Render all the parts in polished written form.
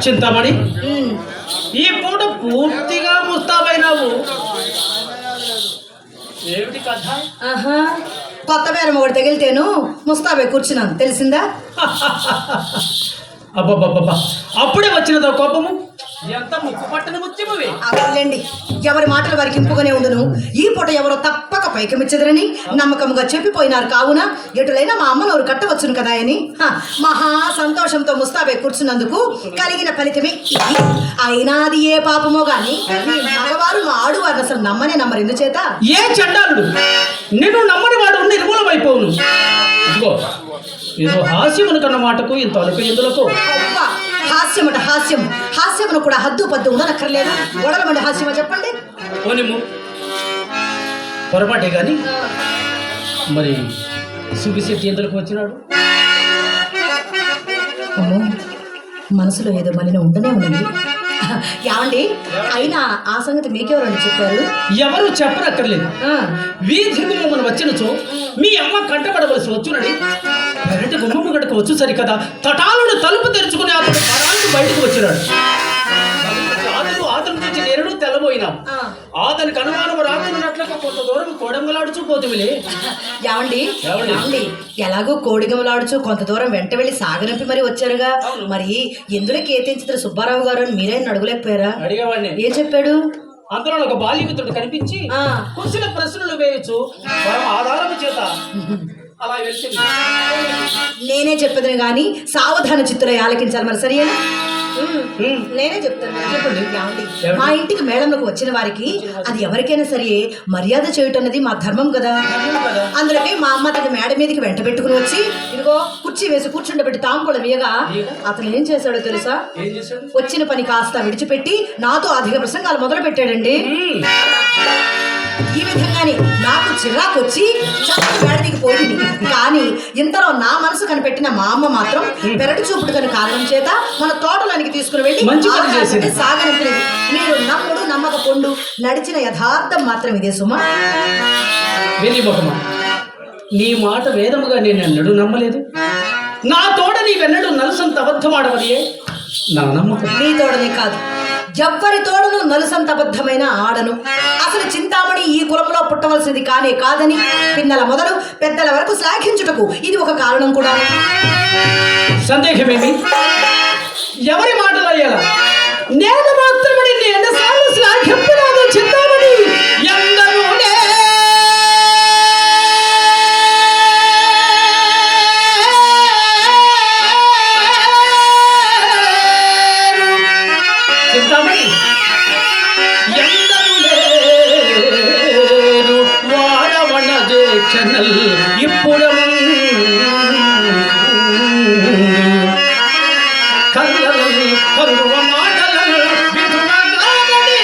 చింతామణి, ఈ పూట పూర్తిగా ముస్తాబైనావు. ఏమిటి కథ? కొత్త బేరం ఒకటి తగిలితేను ముస్తాబై కూర్చున్నాను, తెలిసిందా? అబ్బబ్బబ్బా, అప్పుడే వచ్చినదో కోపము. ఎంత ముక్కు పట్టని ముత్యమవి. అవునండి, ఎవరి మాటలు వారికి ఇంపుగానే ఉండును. ఈ పూట ఎవరో తప్పక పైకమిచ్చదరని నమ్మకంగా చెప్పిపోయినారు. కావున ఎటులైనా మా అమ్మ నోరు కట్టవచ్చును కదా అని మహా సంతోషంతో ముస్తాబై కూర్చున్నందుకు కలిగిన ఫలితమే ఇది. అయినా అది ఏ పాపమో గాని మగవారు మా ఆడువారిని అసలు నమ్మరు. ఎందుచేత? ఏ చండాలుడు నేను నమ్మని వాడు నిర్మూలమైపోవును. ఇదిగో ఏదో హాస్యమును కన్న మాటకు ఇంత అలుపు ఎందులకు? హాస్యమట హాస్యం. హాస్యమును కూడా హద్దు పద్దు ఉండనక్కర్లేదు. గొడవమండి హాస్యమా చెప్పండి. ఓనిమ్ము పొరపాటే గాని మరి సుబ్బిశెట్టి ఎందులకు వచ్చినాడు? మనసులో ఏదో మలిన ఉండనే ఉన్నది. ఏమండి, అయినా ఆ సంగతి మీకెవరండి చెప్పారు? ఎవరు చెప్పనక్కర్లేదు. వీధి గుమ్మను వచ్చినచో మీ అమ్మ కంటపడవలసి వచ్చునని పెరటి గుమ్మము గడక వచ్చు సరికదా తటాలను తలుపు తెరుచుకుని అతను పరానికి బయటకు వచ్చినాడు. ఆతను నుంచి నేరుడు తెల్లబోయినాం. ఆతనికి అనుమానం రాకున్నట్లుగా కొంత దూరం కోడంగలాడుచూ పోతుమిలే. ఏమండి, ఎలాగో కోడిగమలాడుచు కొంత దూరం వెంట వెళ్ళి సాగనంపి మరి వచ్చారుగా. మరి ఎందులో కేతించారు సుబ్బారావు గారు అని మీరైనా అడగలేకపోయారా? అడిగేవాడిని. ఏం చెప్పాడు? అందులో ఒక బాల్యమిత్రుడు కనిపించి కుశల ప్రశ్నలు వేయచ్చు ఆధారము చేత అలా వెళ్తుంది. నేనే చెప్పేదని గాని సావధాన చిత్తులై ఆలకించాలి. మరి సరియా? నేనే చెప్తాను. చెప్పండి. మా ఇంటికి మేళంలోకి వచ్చిన వారికి అది ఎవరికైనా సరే మర్యాద చేయటం అనేది మా ధర్మం కదా. అందులోకి మా అమ్మ తన మేడ మీదకి వెంట పెట్టుకుని వచ్చి ఇదిగో కుర్చీ వేసి కూర్చుండబెట్టి తాంబూలం వేయగా అతను ఏం చేశాడో తెలుసా? వచ్చిన పని కాస్త విడిచిపెట్టి నాతో అధిక ప్రసంగాలు మొదలు పెట్టాడండి. ఈ విధంగానే నాకు చిరాకు వచ్చి వేడదికి పోయింది. కానీ ఇంతలో నా మనసు కనిపెట్టిన మా అమ్మ మాత్రం పెరటి చూపుడు కని కారణం చేత మన తోటలోనికి తీసుకుని వెళ్ళి సాగనింపలేదు. మీరు నమ్ముడు నమ్మకపోండు, నడిచిన యథార్థం మాత్రం ఇదే సుమా. నీ మాట వేదముగా నేను ఎన్నడూ నమ్మలేదు. నా తోడ నీవెన్నడూ నలుసంత అబద్ధమాడవది నా నమ్మకం. నీ తోడనే కాదు, ఎవ్వరి తోడును నలుసంత అబద్ధమైన ఆడను. అసలు చింతామణి ఈ కులంలో పుట్టవలసింది కానే కాదని పిన్నల మొదలు పెద్దల వరకు శ్లాఘించుటకు ఇది ఒక కారణం కూడా. సందేహమేమి? ఎవరి మాటలు అయ్యాలా? నేను మాత్రమే ఎన్నసార్లు శ్లాఘింపునాను చింతామణి. ఎందరూ చింతామణి ఎందరూ లేరు వారవణ దీక్షనల్ ఇప్పుడు కరువ మాటలను విధుల గామడి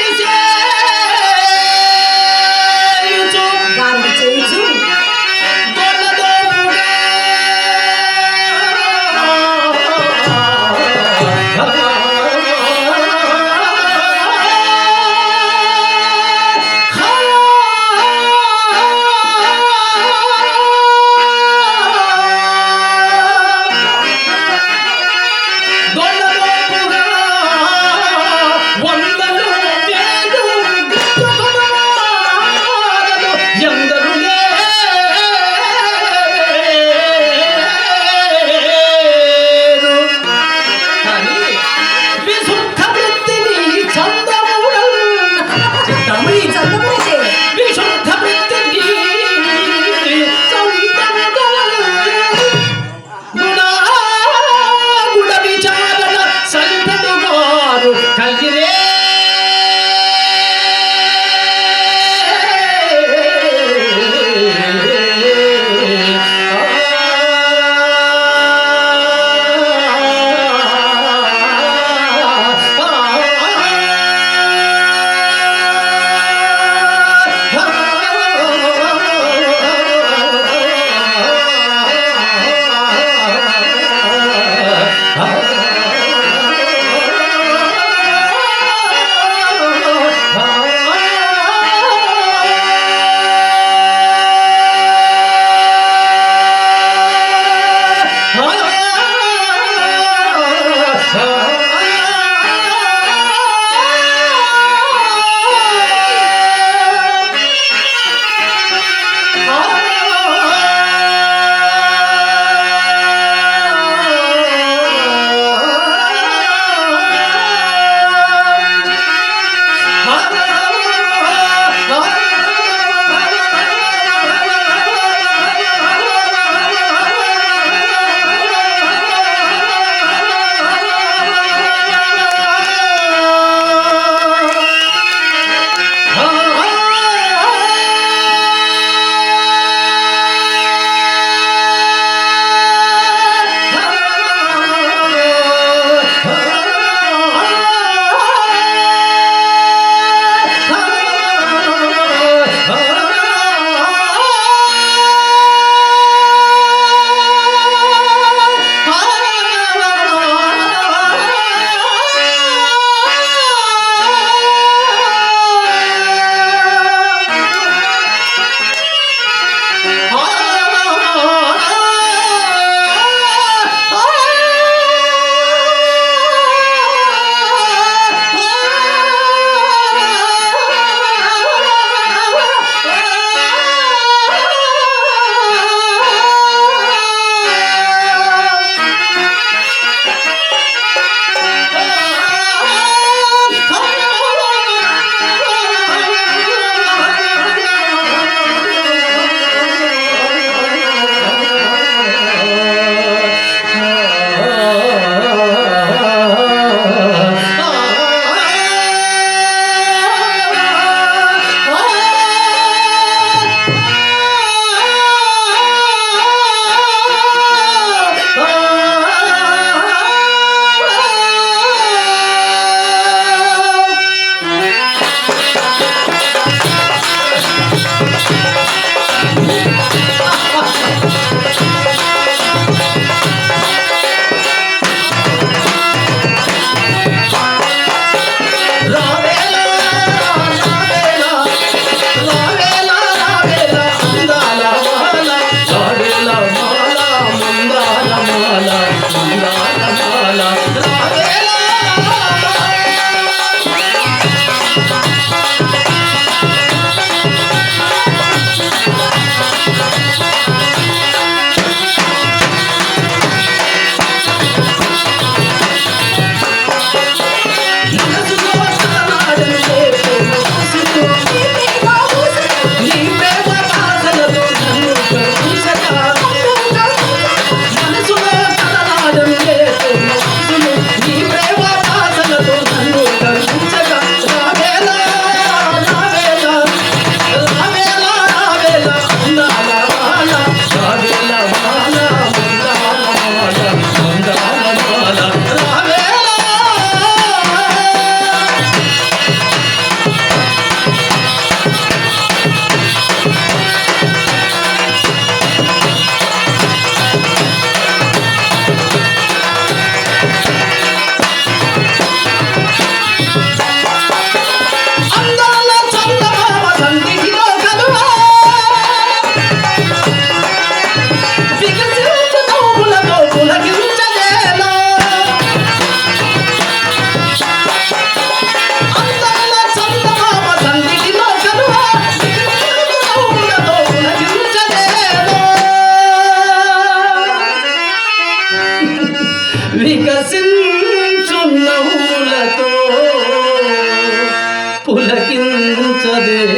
పులకించదేలా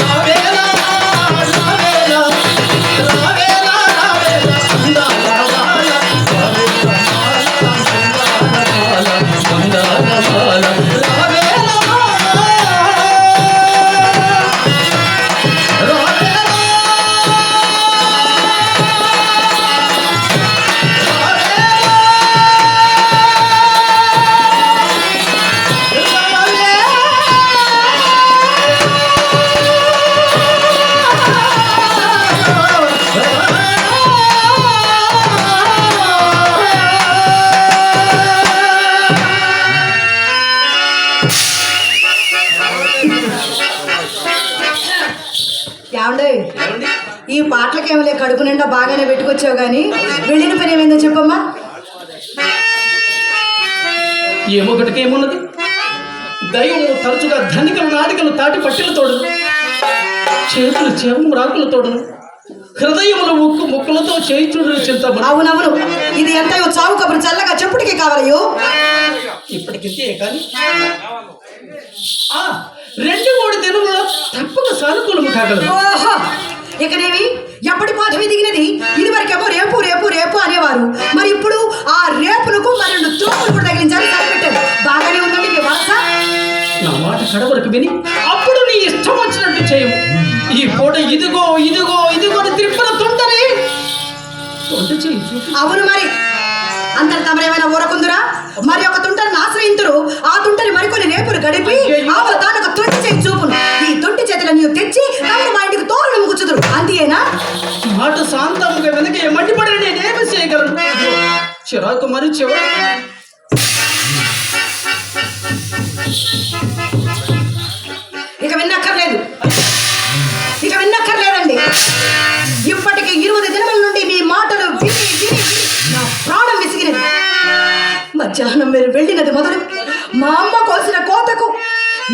రావేలా, రావేలా, రావేలా, రావేలా, అందాల బాల, రావేలా, అందాల బాల, రావేలా, ఏమండే ఈ పాటలకేమలే కడుపు నిండా బాగానే పెట్టుకొచ్చావు కానీ వెళ్ళిన పని ఏమైందో చెప్పమ్మా. ఏమొకటికి ఏమున్నది, దైవం తరచుగా ధనికలు నాడికలు తాటి పట్టిల తోడును, చేతులు చెవు రాకుల తోడును, హృదయములు ఉక్కు ముక్కులతో చేయిచుడు చింతబడు. అవునవును, ఇది ఎంత చావు కబురు చల్లగా చెప్పుటికి కావాలయ్యో. ఇప్పటికింతే కానీ 2-3 దినములలో తప్పక సానుకూలము కాగలదు. ఓహో, ఇకనేవి ఎప్పటి పాఠమే దిగినది. ఇది వరకేమో రేపు రేపు రేపు అనేవారు, మరి ఇప్పుడు ఆ రేపులకు మరి 2 త్రోపులు కూడా తగిలించాలి, సరిపెట్టారు. బాగానే ఉందండి మీ వలస. నా మాట కడవరకు విని అప్పుడు నీ ఇష్టం వచ్చినట్టు చేయము. ఈ పూట ఇదిగో ఇదిగో ఇదిగో త్రిప్పుల తొంటని తొంట చేయి. అవును, మరి అంతటి తమరేమైనా ఊరకుందురా? మరి ఒక తుంటని ఆశ్రయింతురు, ఆ తుంటని మరికొన్ని రేపులు గడిపి ఆవుల తానొక తొంటి చేయి చూపును. ఈ తొంటి చేతుల నీవు తెచ్చి తమరు మా ఇంటికి తోరణము కూర్చుదురు, అంతేనా? మాట శాంతముగా వెనక మండిపడి నేనేమి చేయగలను? చిరాకు మరి చివరి ఇక విన్నక్కర్లేదండి. ఇప్పటికి 20 దినముల నుండి మీ మాటలు విని విని నా ప్రాణం విసిగినది. మధ్యాహ్నం మీరు వెళ్ళినది మొదలు మా అమ్మ కోసిన కోతకు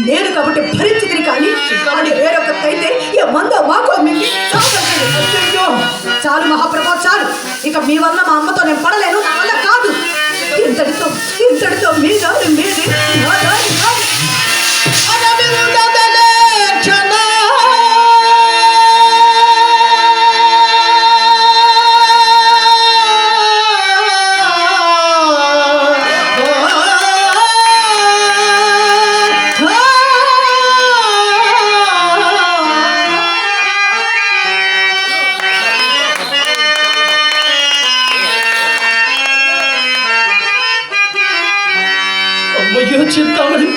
నేను కాబట్టి భరించితిని, కానీ అది వేరొకటైతే ఈ మందో మాకో మింగి అయ్యో చాలు మహాప్రభు, చాలు. ఇక మీ వల్ల మా అమ్మతో నేను పడలేను, నా వల్ల కాదు. ఇంతటితో మీ దారి మీది, నా దారి నాది. అమ్మయ్యో చింతామణి,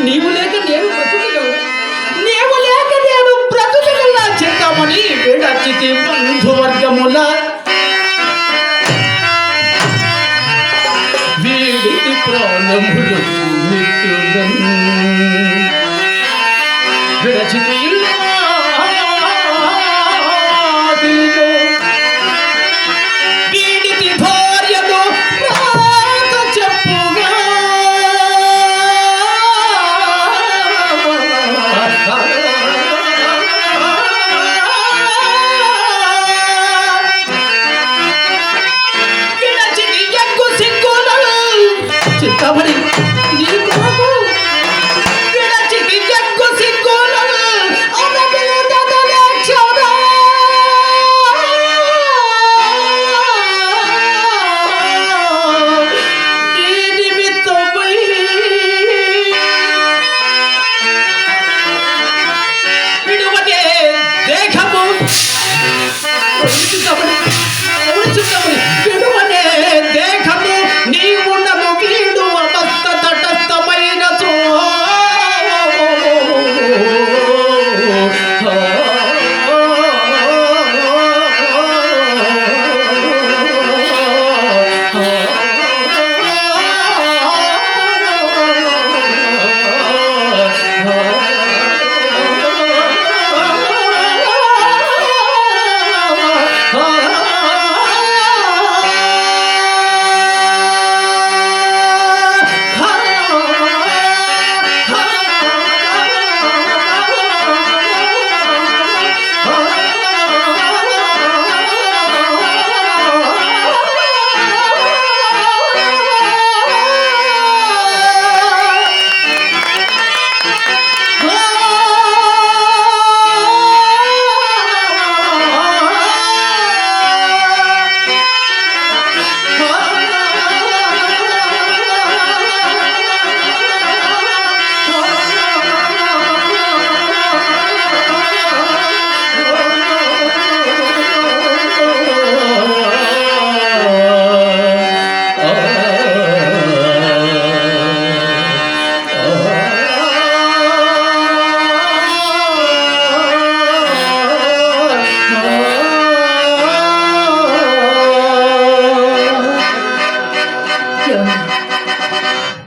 నీవు లేక నేను బ్రతుకగలను, నీవు లేక నేను బ్రతుకగలనా చింతామణి? వేడచితి బంధువర్గముల వీడితి ప్రాణములు మిత్రులను, విడచితి వీడితి భార్యను రాత చెప్పుగా,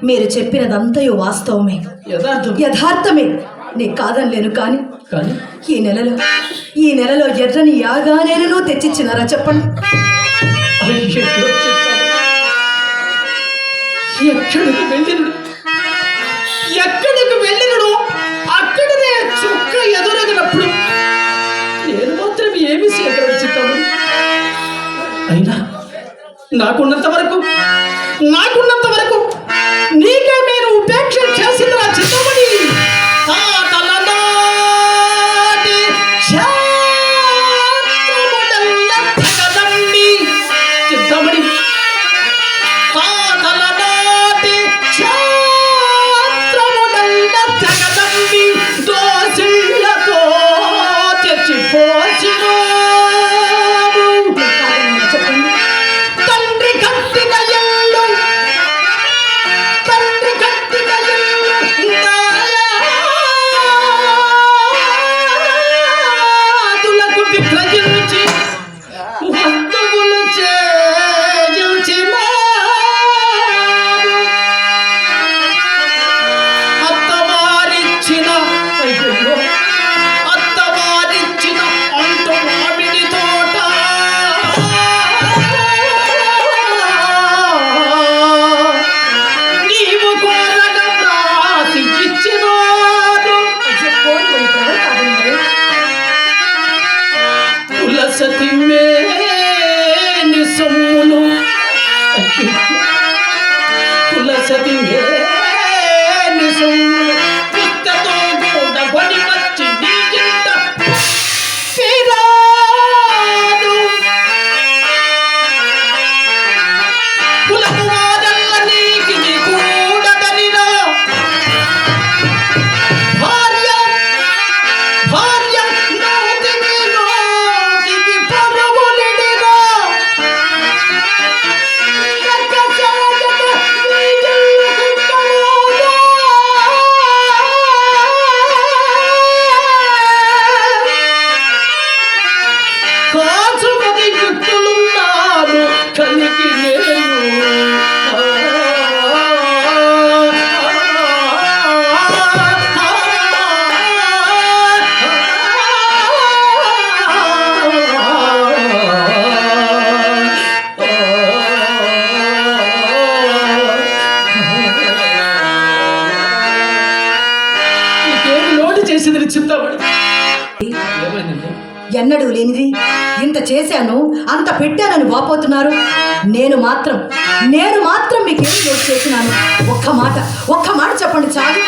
మీరు చెప్పినదంతయు వాస్తవమే, యథార్థం. యథార్థమే. నీ కాదనలేను కానీ కానీ ఈ నెలలో ఎర్రని యాగానేను తెచ్చిచ్చినారా చెప్పండి. అయ్యో చిత్తమ్మ. ఎక్కడికి వెళ్ళినడు అక్కడనే చుక్క ఎదురగినప్పుడు నేను మాత్రం ఏమి సేకరించుతాను. అయినా నాకున్నంత వరకు నీకే నేను ఉపేక్ష చేసింది నా చిత్తమని. తాతల నాటి శాస్త్రములల్ల తగదండి చిత్తమని. తాతల నాటి శాస్త్రములల్ల తగదండి దోసిళ్లతో తెచ్చిపోసినా. చెప్పండి. తండ్రి కట్టిన ఇల్లు దాయాదులకు విక్రయించి వస్తువులు చేయించినాడు. అత్తవారిచ్చిన అంటు మామిడి తోట నీవు కోరగా ప్రాసి ఇచ్చినాడు. తులసతి మేని సొమ్ములు పుస్తతో కూడా కొని వచ్చి నీ చింత పిరాడు. కులము వాదల్ల నీకిది కూడదనిరా. భార్య నోటికి పరములిడిరా. కాచుమది యుక్తులున్నారు కలిగి నేను. నీకేమి నోటి చేసింది చింతమని. ఏమైందండి? ఎన్నడూ లేనిది ఇంత చేశాను అంత పెట్టానని వాపోతున్నారు. నేను మాత్రం మీకేం చేసినాను? ఒక్క మాట చెప్పండి చాలు.